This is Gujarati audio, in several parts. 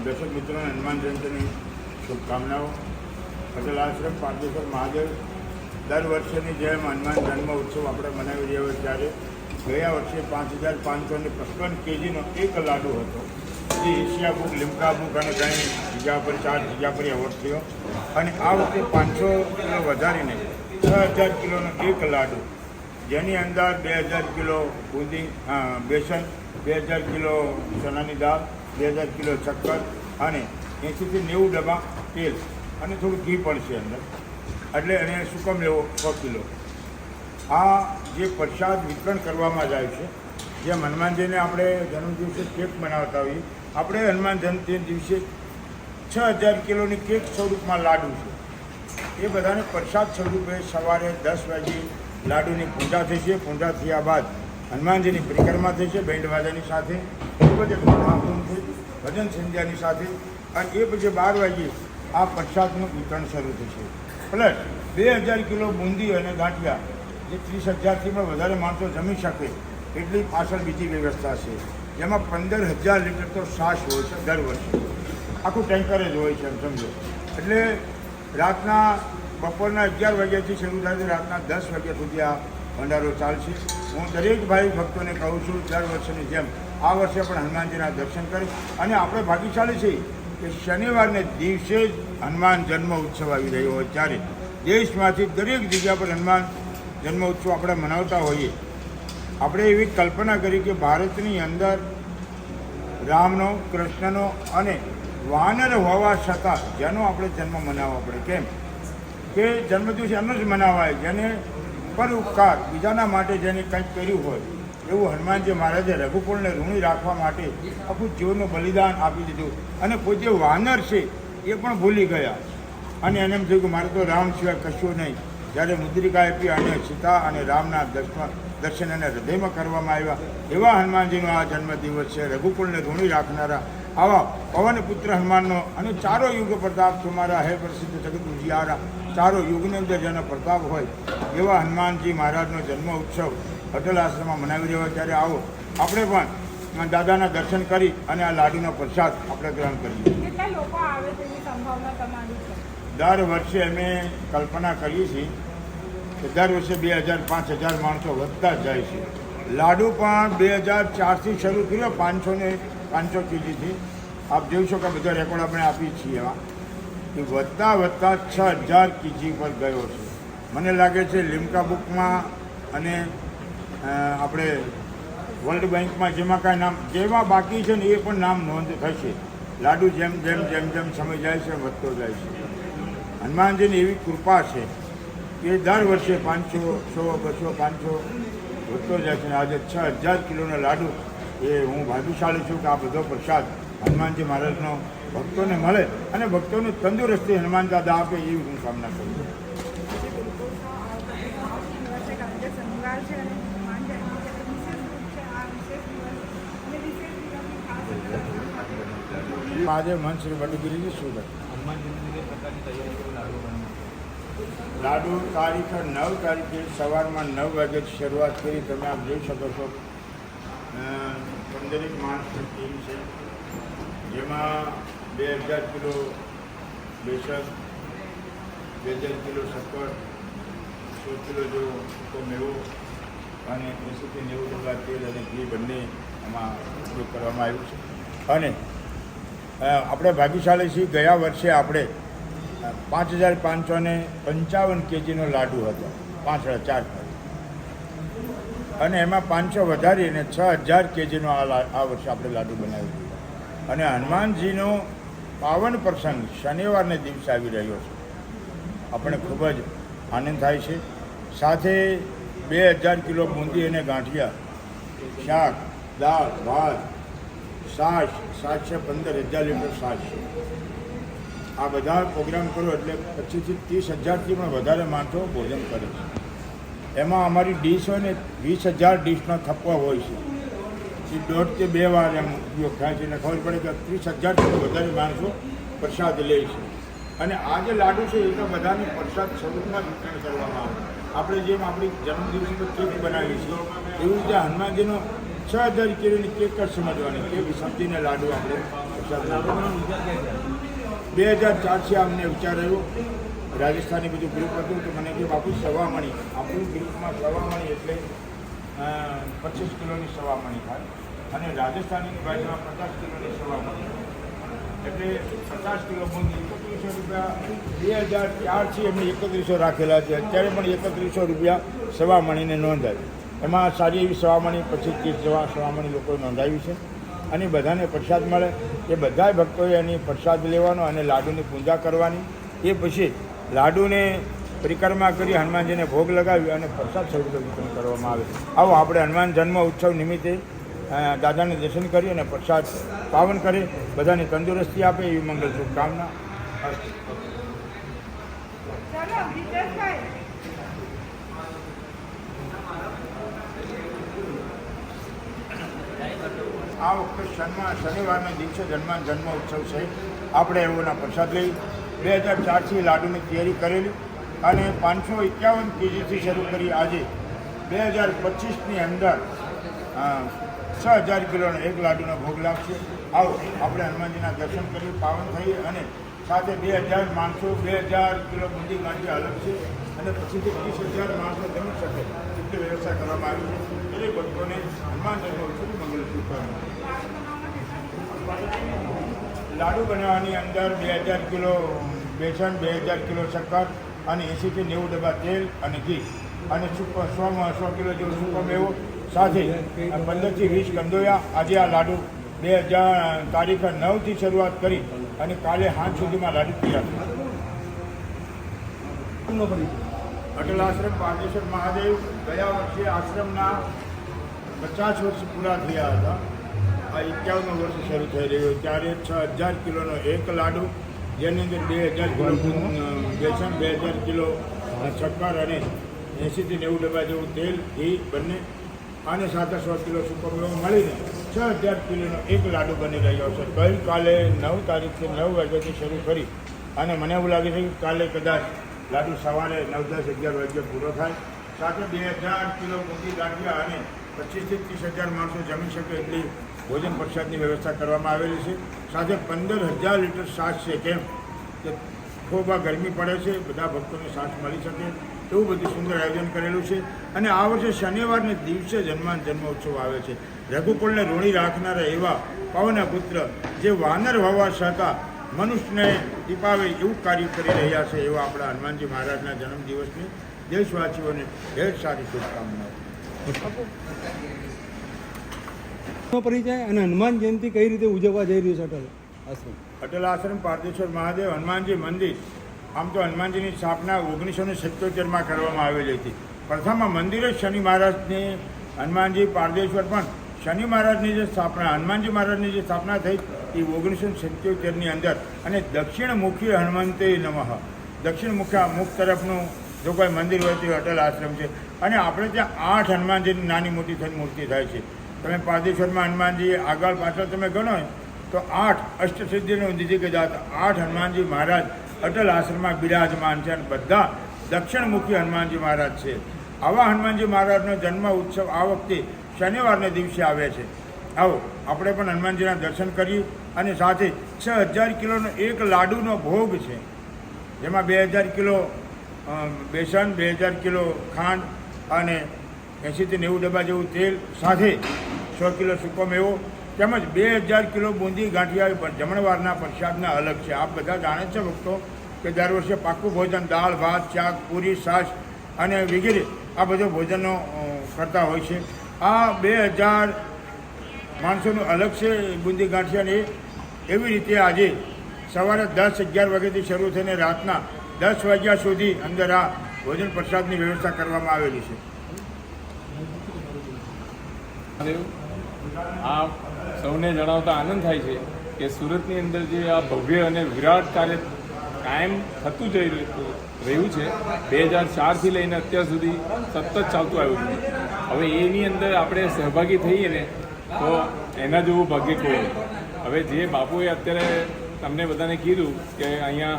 દર્શક મિત્રોને હનુમાન જયંતિની શુભકામનાઓ. પટેલ આશ્રમ પાર્થેશ્વર મહાદેવ દર વર્ષની જેમ હનુમાન જન્મ ઉત્સવ આપણે મનાવી રહ્યા હોય ત્યારે ગયા વર્ષે 5555 kgનો એક લાડુ હતો, જે એશિયા બુક, લિમ્કા બુક અને કંઈ જગ્યા પર 4 જગ્યા પર એવોર્ડ થયો. અને આ વખતે 500 કિલો વધારીને 6000 કિલોનો એક લાડુ, જેની અંદર 2000 કિલો બુંદી બેસન, 2000 કિલો ચણાની દાળ, 2000 કિલો શક્કર અને 80 થી 90 ડબ્બા તેલ અને થોડું ઘી પણ છે અંદર, એટલે એને સુકમ લેવો 100 કિલો. આ જે પ્રસાદ વિતરણ કરવામાં જાય છે, જેમ હનુમાનજીને આપણે જન્મ દિવસે કેક બનાવતા હોઈએ, આપણે હનુમાન જયંતિ દિવસે 6000 કિલોની કેક સ્વરૂપમાં લાડુ છે, એ બધાને પ્રસાદ સ્વરૂપે સવારે 10 વાગે લાડુની પૂજા થશે. પૂજા થયા બાદ હનુમાનજીની પરિક્રમા થશે બેન્ડ વાજાની સાથે, એ પછી મહાકુંભ ભજન સંધ્યાની સાથે, અને એ પછી 12 વાગે આ પ્રસાદનું વિતરણ શરૂ થશે. પ્લસ 2000 કિલો બુંદી અને ગાંઠિયા, જે 30,000થી પણ વધારે માણસો જમી શકે એટલી પાછળ બીજી વ્યવસ્થા છે, જેમાં 15,000 લીટર તો છાશ હોય છે દર વર્ષે, આખું ટેન્કર જ હોય છે એમ સમજો. એટલે રાતના બપોરના 11 વાગ્યાથી શરૂ થાય છે, રાતના 10 વાગ્યા સુધી આ ભંડારો ચાલશે. હું દરેક ભાઈ ભક્તોને કહું છું, દર વર્ષની જેમ આ વર્ષે પણ હનુમાનજીના દર્શન કરી. અને આપણે ભાગ્યશાળી છીએ કે શનિવારને દિવસે જ હનુમાન જન્મ ઉત્સવ આવી રહ્યો હોય, ત્યારે દેશમાંથી દરેક જગ્યા પર હનુમાન જન્મ ઉત્સવ આપણે મનાવતા હોઈએ. આપણે એવી કલ્પના કરી કે ભારતની અંદર રામનો, કૃષ્ણનો અને વાનર હોવા છતાં જેનો આપણે જન્મ મનાવવા પડે. કેમ કે જન્મદિવસ એમનો જ મનાવાય જેને પર ઉપકાર, બીજાના માટે જેને કંઈક કર્યું હોય, એવું હનુમાનજી મહારાજે રઘુકુળને ઋણી રાખવા માટે આખું જીવનનું બલિદાન આપી દીધું. અને પોતે વાનર છે એ પણ ભૂલી ગયા, અને એને એમ થયું કે મારે તો રામ સિવાય કશું નહીં. જ્યારે મુદ્રિકા આપી અને સીતા અને રામના દર્શન એને હૃદયમાં કરવામાં આવ્યા, એવા હનુમાનજીનો આ જન્મદિવસ છે. રઘુકુળને ઋણી રાખનારા આવા પવનપુત્ર હનુમાનનો અને ચારો યુગ પ્રતાપ તમારા હે પ્રસિદ્ધ જગત ઉજિયારા, ચારો યુગની અંદર જેનો પ્રતાપ હોય એવા હનુમાનજી મહારાજનો જન્મ ઉત્સવ પટેલ આશ્રમમાં મનાવી રહ્યો હોય, ત્યારે આવો આપણે પણ દાદાના દર્શન કરી અને આ લાડુનો પ્રસાદ આપણે ગ્રહણ કરીએ. દર વર્ષે અમે કલ્પના કરીએ છીએ કે દર વર્ષે 2000-5000 માણસો વધતા જ જાય છે. લાડુ પણ 2004થી શરૂ થયો, 500 kgથી. આપ જોઈ શકો, બધા રેકોર્ડ આપણે આપીએ છીએ એવા કે વધતા 6000 kg પર ગયો છે. મને લાગે છે લિમ્કા બુકમાં અને આપણે વર્લ્ડ બેંકમાં જેમાં કાંઈ નામ જેવા બાકી છે ને એ પણ નામ નોંધ થશે. લાડુ જેમ જેમ જેમ જેમ સમય જાય છે વધતો જાય છે. હનુમાનજીની એવી કૃપા છે કે દર વર્ષે 500, 100, 200, 500 વધતો જાય છે. આજે 6000 કિલોનો લાડુ, એ હું ભાગ્યશાળી છું કે આ બધો પ્રસાદ હનુમાનજી મહારાજનો ભક્તોને મળે અને ભક્તોને તંદુરસ્તી હનુમાન દાદા આપે, એવી હું કામના કરું છું. મહાદેવ મન શ્રી વડગીરી સુરત. લાડુ તારીખ 9 તારીખે સવારમાં 9 વાગ્યાથી શરૂઆત કરી. તમે આપ જોઈ શકો છો 15 માણસની ટીમ છે, જેમાં 2000 કિલો બેસન, 2000 કિલો શક્કર, 100 કિલો જેવો સૂકો મેવો અને 80 થી 90 ડબ્બા તેલ અને ઘી બંને આમાં ઉપયોગ કરવામાં આવ્યું છે. અને આપણે ભાગ્યશાળી છીએ. ગયા વર્ષે આપણે 5555 kgનો લાડુ હતો, 4 અને એમાં 500 વધારીને 6000 kgનો આ વર્ષે આપણે લાડુ બનાવી દીધો. અને હનુમાનજીનો પાવન પ્રસંગ શનિવારને દિવસે આવી રહ્યો છે. આપણે ખૂબ જ આનંદ થાય છે. સાથે 2000 કિલો બુંદી અને ગાંઠિયા, શાક, દાળ, ભાત, છાશ છે, 15000 લીટર છાશ છે. આ બધા પ્રોગ્રામ કરો એટલે 25થી 30000થી પણ વધારે માણસો ભોજન કરે છે. એમાં અમારી ડીશ હોય ને 20000 ડીશનો થપ્પો હોય છે. એ 1.5 કે 2 વાર એમ ઉપયોગ થાય છે. અને ખબર પડે કે 30000થી વધારે માણસો પ્રસાદ લે છે. અને આ જે લાડુ છે એ તો બધાને પ્રસાદ સ્વરૂપમાં વિતરણ કરવામાં આવે. આપણે જેમ આપણી જન્મદિવસ પર કેક બનાવીએ છીએ એવી રીતે હનુમાનજીનો 6000 કિલોની કેક જ સમજવાની, કેક સમજીને લાડુ આપણે પ્રસાદ 2004થી અમને વિચાર આવ્યો. રાજસ્થાની બધું ગ્રુપ હતું તો મને કે બાપુ સવામણી, આપણું ગ્રુપમાં સવામણી એટલે 25 કિલોની સવામણી થાય અને રાજસ્થાનીની બાજુમાં 50 કિલોની સવામણી એટલે 50 કિલો બુંદી 3100 રૂપિયા. 2004થી એમને 3100 રાખેલા છે. અત્યારે પણ 3100 રૂપિયા સવામણીને નોંધાય. એમાં સારી એવી સવામણી 25-30 સવામણી લોકોએ નોંધાવી છે. અને બધાને પ્રસાદ મળે એ બધા ભક્તોએ એની પ્રસાદ લેવાનો અને લાડુની પૂજા કરવાની. એ પછી લાડુને પરિક્રમા કરી હનુમાનજીને ભોગ લગાવી અને પ્રસાદ સ્વરૂપે વિતરણ કરવામાં આવે. આવો આપણે હનુમાન જન્મ ઉત્સવ નિમિત્તે દાદાને દર્શન કરી અને પ્રસાદ પાવન કરે, બધાને તંદુરસ્તી આપે એવી મંગલ શુભકામના. આ વખતે શનિવારના દિવસે હનુમાન જન્મ ઉત્સવ છે. આપણે એવોના પ્રસાદ લઈ 2004થી લાડુની તૈયારી કરેલી અને 551 kgથી શરૂ કરી આજે 2025ની અંદર 6000 કિલોનો એક લાડુનો ભોગ લાગશે. આવો આપણે હનુમાનજીના દર્શન કરી પાવન થઈએ અને સાથે 2000 માણસો 2000 કિલો બુંદી ગાંઠિયા અલગ છે અને પછીથી 30000 માણસો જમી શકે એટલી વ્યવસ્થા કરવામાં આવી છે. દરેક ભક્તોને હનુમાન જન્મ ઉત્સવની મંગલ શુભકામના. લાડુ બનાવવાની અંદર 2000 કિલો બેસન, 2000 કિલો શક્કર અને 80 થી 90 ડબ્બા તેલ અને ઘી અને 100 કિલો જેવો સૂકો મેવો સાથે 15 થી 20 કંદોયા. આજે આ લાડુ તારીખ 9થી શરૂઆત કરી અને કાલે સાંજ સુધીમાં લાડુ તૈયાર થશે. અટલ આશ્રમ પારદેશ્વર મહાદેવ ગયા વર્ષે આશ્રમના 50 વર્ષ પૂરા થયા હતા. આ 51 વર્ષ શરૂ થઈ રહ્યો ત્યારે 6000 કિલોનો એક લાડુ, જેની અંદર 2000 કિલો બેસન, 2000 કિલો શક્કર અને 80 થી 90 ડબ્બા જેવું તેલ, ઘી બંને અને સાથે 100 કિલો સૂકો મેવો મળીને 6000 કિલોનો એક લાડુ બની રહ્યો છે. ગઈકાલે 9 તારીખથી 9 વાગ્યાથી શરૂ કરી અને મને એવું લાગે છે કે કાલે કદાચ લાડુ સવારે 9, 10, 11 વાગ્યે પૂરો થાય. સાથે 2000 કિલો બુંદી ગાંઠિયા અને 25 થી 30,000 માણસો જમી શકે એટલી ભોજન પ્રસાદની વ્યવસ્થા કરવામાં આવેલી છે. સાથે 15000 લીટર છાશ છે. કેમ કે ખૂબ ગરમી પડે છે, બધા ભક્તોને છાશ મળી શકે એવું બધું સુંદર આયોજન કરેલું છે. અને આ વર્ષે શનિવારને દિવસે જ હનુમાન જન્મોત્સવ આવે છે. રઘુકુળને ઋણી રાખનારા એવા પવન પુત્ર જે વાનર હોવા છતાં મનુષ્યને દીપાવે એવું કાર્ય કરી રહ્યા છે એવા આપણા હનુમાનજી મહારાજના જન્મદિવસની દેશવાસીઓને ઢેર સારી શુભકામનાઓ. પરિચય અને હનુમાન જયંતિ કઈ રીતે ઉજવવા જઈ રહ્યું છે અટલ આશ્રમ? અટલ આશ્રમ પારદેશ્વર મહાદેવ હનુમાનજી મંદિર. આમ તો હનુમાનજીની સ્થાપના 1977માં કરવામાં આવેલી હતી. પ્રથમ મંદિર જ શનિ મહારાજની, હનુમાનજી પારદેશ્વર પણ શનિ મહારાજની જે સ્થાપના, હનુમાનજી મહારાજની જે સ્થાપના થઈ એ 1977ની અંદર. અને દક્ષિણમુખી હનુમંતે નમઃ, દક્ષિણમુખ તરફનું જો કોઈ મંદિર હોય તો અટલ આશ્રમ છે. અને આપણે ત્યાં 8 હનુમાનજીની નાની મોટી થઈને મૂર્તિ થાય છે. તમે પારદેશ્વરમાં હનુમાનજી આગળ પાછળ તમે ગણો તો 8 અષ્ટસિદ્ધિનું દીધી ગયા હતા. 8 હનુમાનજી મહારાજ અટલ આશ્રમમાં બિરાજમાન છે અને બધા દક્ષિણમુખી હનુમાનજી મહારાજ છે. આવા હનુમાનજી મહારાજનો જન્મ ઉત્સવ આ વખતે શનિવારને દિવસે આવે છે. આવો આપણે પણ હનુમાનજીના દર્શન કરી અને સાથે 6000 કિલોનો એક લાડુનો ભોગ છે, જેમાં 2000 કિલો બેસન, 2000 કિલો ખાંડ અને 80 થી 90 ડબ્બા જેવું તેલ, સાથે 100 કિલો સૂકો મેવો, તેમજ 2000 કિલો બુંદી ગાંઠિયા જમણવારના પ્રસાદના અલગ છે. આપ બધા જાણે છે ભક્તો કે દર વર્ષે પાકું ભોજન દાળ ભાત શાક પૂરી છાશ અને વગેરે આ બધો ભોજનનો કરતા હોય છે. આ 2000 માણસોનું અલગ છે બુંદી ગાંઠિયાને. એવી રીતે આજે સવારે 10-11 વાગ્યાથી શરૂ થઈને રાતના 10 વાગ્યા સુધી અંદર આ ભોજન પ્રસાદની વ્યવસ્થા કરવામાં આવેલી છે. આ સૌને જણાવતા આનંદ થાય છે કે સુરતની અંદર જે આ ભવ્ય અને વિરાટ કાર્ય કાયમ થતું જઈ રહ્યું છે 2004થી લઈને અત્યાર સુધી સતત ચાલતું આવ્યું છે. હવે એની અંદર આપણે સહભાગી થઈએ ને તો એના જેવું ભાગ્ય કોઈ નહીં. હવે જે બાપુએ અત્યારે તમને બધાને કીધું કે અહીંયા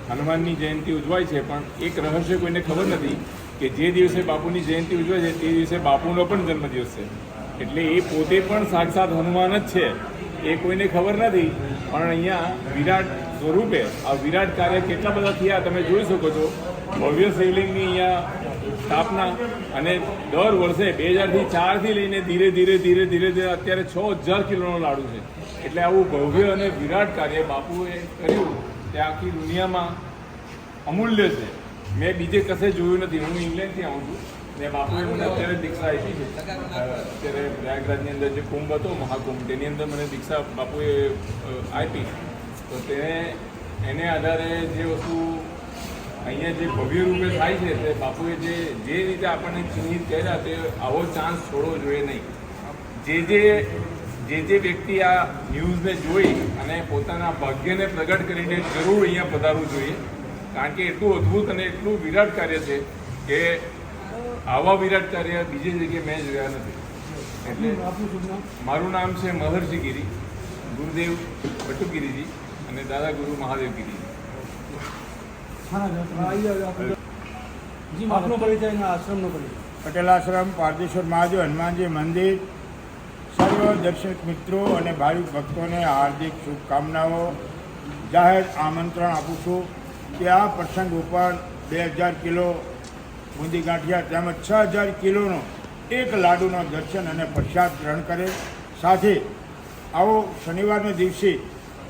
હનુમાનની જયંતિ ઉજવાય છે, પણ એક રહસ્ય કોઈને ખબર નથી કે જે દિવસે બાપુની જયંતિ ઉજવાય છે તે દિવસે બાપુનો પણ જન્મદિવસ છે. એટલે એ પોતે પણ સાક્ષાત હનુમાન જ છે એ કોઈને ખબર નથી. પણ અહીંયા વિરાટ સ્વરૂપે આ વિરાટ કાર્ય કેટલા બધા થયા તમે જોઈ શકો છો. ભવ્ય શિવલિંગની અહીંયા સ્થાપના અને દર વર્ષે 2004થી લઈને ધીરે ધીરે અત્યારે 6000 કિલોનો લાડુ છે. એટલે આવું ભવ્ય અને વિરાટ કાર્ય બાપુએ કર્યું તે આખી દુનિયામાં અમૂલ્ય છે. મેં બીજે કશે જોયું નથી. હું ઇંગ્લેન્ડથી આવું છું ને બાપુએ મને અત્યારે દીક્ષા આપી છે. અત્યારે પ્રયાગરાજની અંદર જે કુંભ હતો મહાકુંભ તેની અંદર મને દીક્ષા બાપુએ આપી. તો એને આધારે જે વસ્તુ અહીંયા જે ભવ્ય રૂપે થાય છે તે બાપુએ જે રીતે આપણને ચિહ્નિત કર્યા તે આવો ચાન્સ છોડવો જોઈએ નહીં. જે વ્યક્તિ આ ન્યૂઝને જોઈ અને પોતાના ભાગ્યને પ્રગટ કરીને જરૂર અહીંયા પધારવું જોઈએ. કારણ કે એટલું અદ્ભુત અને એટલું વિરાટ કાર્ય છે કે આવા વિરાટ કાર્ય બીજી જગ્યાએ મેં જોયા નથી. એટલે મારું નામ છે મહર્ષિ ગિરી, ગુરુદેવ ભટ્ટુગીરીજી અને દાદા ગુરુ મહાદેવગીરી. આપનો પરિચય અને આશ્રમનો પરિચય. પટેલ આશ્રમ, પારદેશ્વર મહાદેવ, હનુમાનજી મંદિર. સર્વ દર્શક મિત્રો અને ભાવિક ભક્તોને હાર્દિક શુભકામનાઓ. જાહેર આમંત્રણ આપું છું કે આ પ્રસંગ ઉપર 2000 કિલો બુંદી ગાંઠિયા તેમજ 6000 કિલોનો એક લાડુનો દર્શન અને પ્રસાદ ગ્રહણ કરે. સાથે આવો શનિવારના દિવસે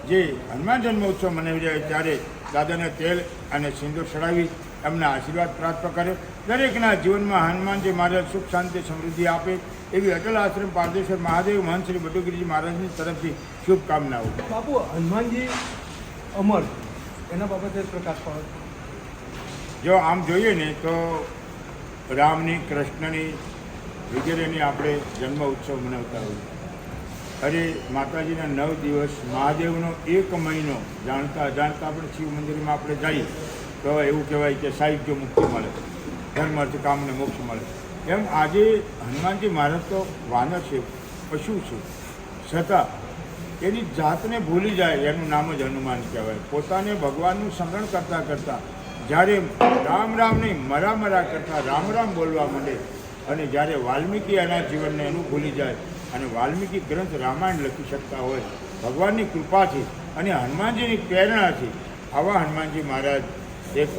જે હનુમાન જન્મોત્સવ મનાવી રહ્યા ત્યારે દાદાને તેલ અને સિંદૂર ચડાવી એમના આશીર્વાદ પ્રાપ્ત કરે. દરેકના જીવનમાં હનુમાનજી મહારાજ સુખ શાંતિ સમૃદ્ધિ આપે એવી અટલ આશ્રમ પારદેશ્વર મહાદેવ મહંત શ્રી બટુગીરીજી મહારાજની તરફથી શુભકામનાઓ. બાપુ હનુમાનજી અમર એના બાબતે પ્રકાશ પાડો. જો આમ જોઈએ ને તો રામની, કૃષ્ણની વગેરેની આપણે જન્મ ઉત્સવ મનાવતા હોઈએ. અરે માતાજીના 9 દિવસ, મહાદેવનો 1 મહિનો જાણતા અજાણતા આપણે શિવ મંદિરમાં આપણે જઈએ તો એવું કહેવાય કે સાહિત્ય મુક્તિ મળે, ધર્મ અર્થ કામને મોક્ષ મળે. એમ આજે હનુમાનજી મહારાજ તો વાનર છે, પશુ છે, છતાં એની જાતને ભૂલી જાય એનું નામ જ હનુમાન કહેવાય. પોતાને ભગવાનનું સ્મરણ કરતાં કરતાં જ્યારે રામ રામ નહીં મરા કરતાં રામ રામ બોલવા માંડે અને જ્યારે વાલ્મીકી એના જીવનને એનું ભૂલી જાય અને વાલ્મીકી ગ્રંથ રામાયણ લખી શકતા હોય ભગવાનની કૃપાથી અને હનુમાનજીની પ્રેરણાથી, આવા હનુમાનજી મહારાજ એક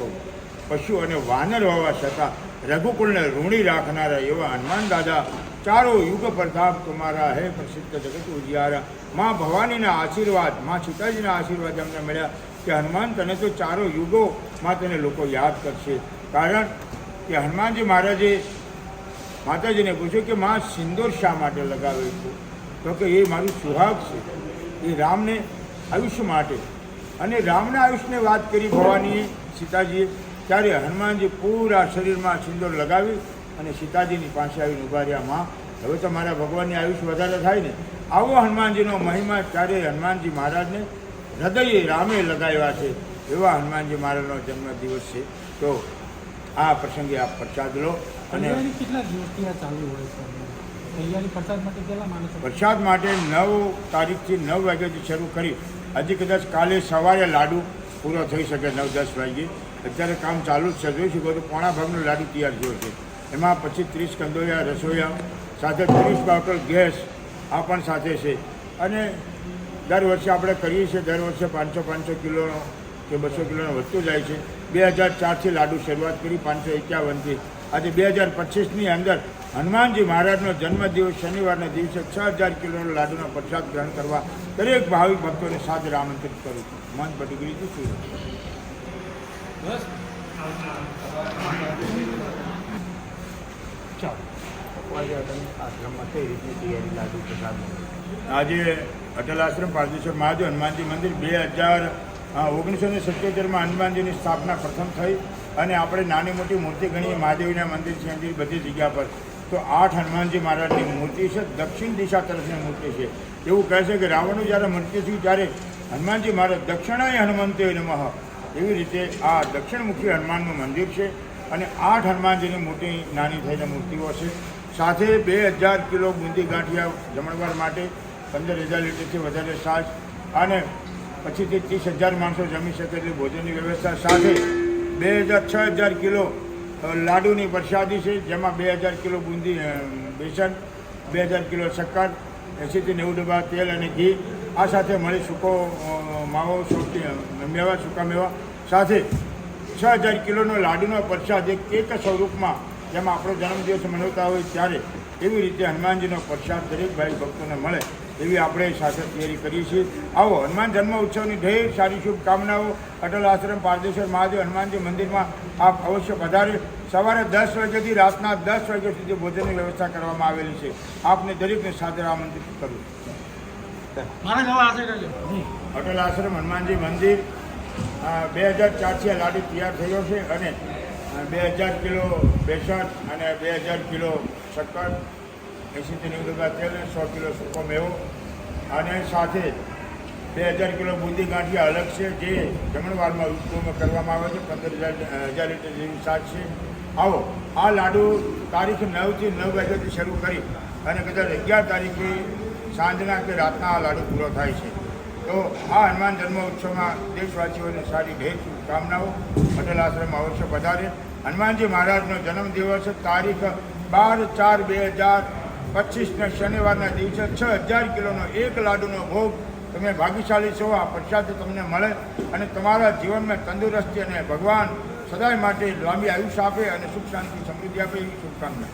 પશુ અને વાનર હોવા છતાં રઘુકુળને ઋણી રાખનારા એવા હનુમાન દાદા ચારો યુગ પ્રતાપ તમારા હે પ્રસિદ્ધ જગત ઉજિયારા. મા ભવાનીના આશીર્વાદ, મા સીતાજીના આશીર્વાદ અમને મળ્યા કે હનુમાન તને તો ચારો યુગોમાં તને લોકો યાદ કરશે. કારણ કે હનુમાનજી મહારાજે માતાજીને પૂછ્યું કે માં સિંદૂર શા માટે લગાવે છે? તો કે એ મારું સુહાગ છે, એ રામને આયુષ્ય માટે. અને રામના આયુષ્યની વાત કરી ભવાનીએ, સીતાજીએ, ત્યારે હનુમાનજી પૂરા શરીરમાં સિંદૂર લગાવી અને સીતાજીની પાસે આવીને ઊભા રહ્યા. માં, હવે તો મારા ભગવાનની આયુષ્ય વધારે થાય ને. આવો હનુમાનજીનો મહિમા ત્યારે હનુમાનજી મહારાજને હૃદયે રામે લગાવ્યા છે. એવા હનુમાનજી મહારાજનો જન્મદિવસ છે. તો આ પ્રસંગે આપ પ્રસાદ લો. અને કેટલા દિવસથી આ ચાલુ હોય છે તૈયારી પ્રસાદ માટે? કેટલા માણસો પ્રસાદ માટે 9 તારીખથી 9 વાગ્યાથી શરૂ કરી હજી કદાચ કાલે સવારે લાડુ પૂરો થઈ શકે 9-10 વાગ્યે. અત્યારે કામ ચાલુ જ છે. જોઈ શકો તો પોણા ભાગનો લાડુ તૈયાર થયો છે. એમાં પછી 30 કંદોયા રસોઈયા સાથે 30 બોટલ ગેસ આ પણ સાથે છે. અને દર વર્ષે આપણે કરીએ છીએ, દર વર્ષે 500 કિલોનો કે 200 કિલોનો વધતું જાય છે. 2004થી લાડુ શરૂઆત કરી 551થી. આજે 2025ની અંદર હનુમાનજી મહારાજનો જન્મદિવસ શનિવારના દિવસે 6000 કિલોનો લાડુનો પ્રસાદ ગ્રહણ કરવા દરેક ભાવિક ભક્તોને સાદરે આમંત્રિત કરું છું. મન પટીગીરીથી સુરત. આજે અટલ આશ્રમ પારદેશ્વર મહાદેવ હનુમાનજી મંદિર 1977માં હનુમાનજીની સ્થાપના પ્રથમ થઈ અને આપણે નાની મોટી મૂર્તિ ગણીએ મહાદેવના મંદિર છે એની બધી જગ્યા પર તો 8 હનુમાનજી મહારાજની મૂર્તિ છે. દક્ષિણ દિશા તરફની મૂર્તિ છે. એવું કહે છે કે રાવણનું જ્યારે મૃત્યુ થયું ત્યારે હનુમાનજી મહારાજ દક્ષિણાય હનુમંતે નમઃ એવી રીતે આ દક્ષિણમુખી હનુમાનનું મંદિર છે અને 8 હનુમાનજીની મોટી નાની થઈને મૂર્તિઓ છે. સાથે 2000 કિલો બુંદી ગાંઠિયા જમણવાર માટે 15000 લીટરથી વધારે છાશ અને પછીથી 30000 માણસો જમી શકે એટલી ભોજનની વ્યવસ્થા સાથે 6000 કિલો લાડુની પ્રસાદી છે જેમાં 2000 કિલો બુંદી બેસન 2000 કિલો શક્કર 80 થી 90 ડબ્બા તેલ અને ઘી આ સાથે મળી સૂકો માવો મેવા સૂકા મેવા સાથે 6000 કિલોનો લાડુનો પ્રસાદ એક કેક સ્વરૂપમાં જેમાં આપણો જન્મદિવસ મનાવતા હોય ત્યારે એવી રીતે હનુમાનજીનો પ્રસાદ દરેક ભાઈ ભક્તોને મળે એવી આપણે સાથે તૈયારી કરીએ છીએ. આવો હનુમાન જન્મ ઉત્સવની ઢેર સારી શુભકામનાઓ. અટલ આશ્રમ પારદેશ્વર મહાદેવ હનુમાનજી મંદિરમાં આપ અવશ્ય પધારે. સવારે 10 વાગ્યાથી રાતના 10 વાગ્યા સુધી ભોજનની વ્યવસ્થા કરવામાં આવેલી છે. આપને દરેકને સાદર આમંત્રિત કરું. અટલ આશ્રમ હનુમાનજી મંદિર 2004થી આ લાડુ તૈયાર થયો છે અને 2000 કિલો બેસન અને 2000 કિલો શક્કર 80 થી 90 ડબ્બા તેલ 100 કિલો સૂકો મેવો અને સાથે 2000 કિલો બુંદી ગાંઠિયા અલગ છે જે જમણવારમાં ઉપયોગ કરવામાં આવે છે. 15000 લીટર જેવી છાશ છે. આવો આ લાડુ તારીખ 9 થી 9 વાગ્યાથી શરૂ કરી અને કદાચ 11 તારીખે સાંજના કે રાતના આ લાડુ પૂરો થાય છે. તો આ હનુમાન જન્મ ઉત્સવમાં દેશવાસીઓને સારી ઢેર શુભકામનાઓ. અટલ આશ્રમ અવશ્ય પધારે. હનુમાનજી મહારાજનો જન્મદિવસ તારીખ 12/4/2025ના શનિવારના દિવસે 6000 કિલોનો એક લાડુનો ભોગ. તમે ભાગ્યશાળી છો. આ પ્રસાદ તમને મળે અને તમારા જીવનમાં તંદુરસ્તી અને ભગવાન સદાય માટે લાંબી આયુષ્ય આપે અને સુખ શાંતિ સમૃદ્ધિ આપે એવી શુભકામના.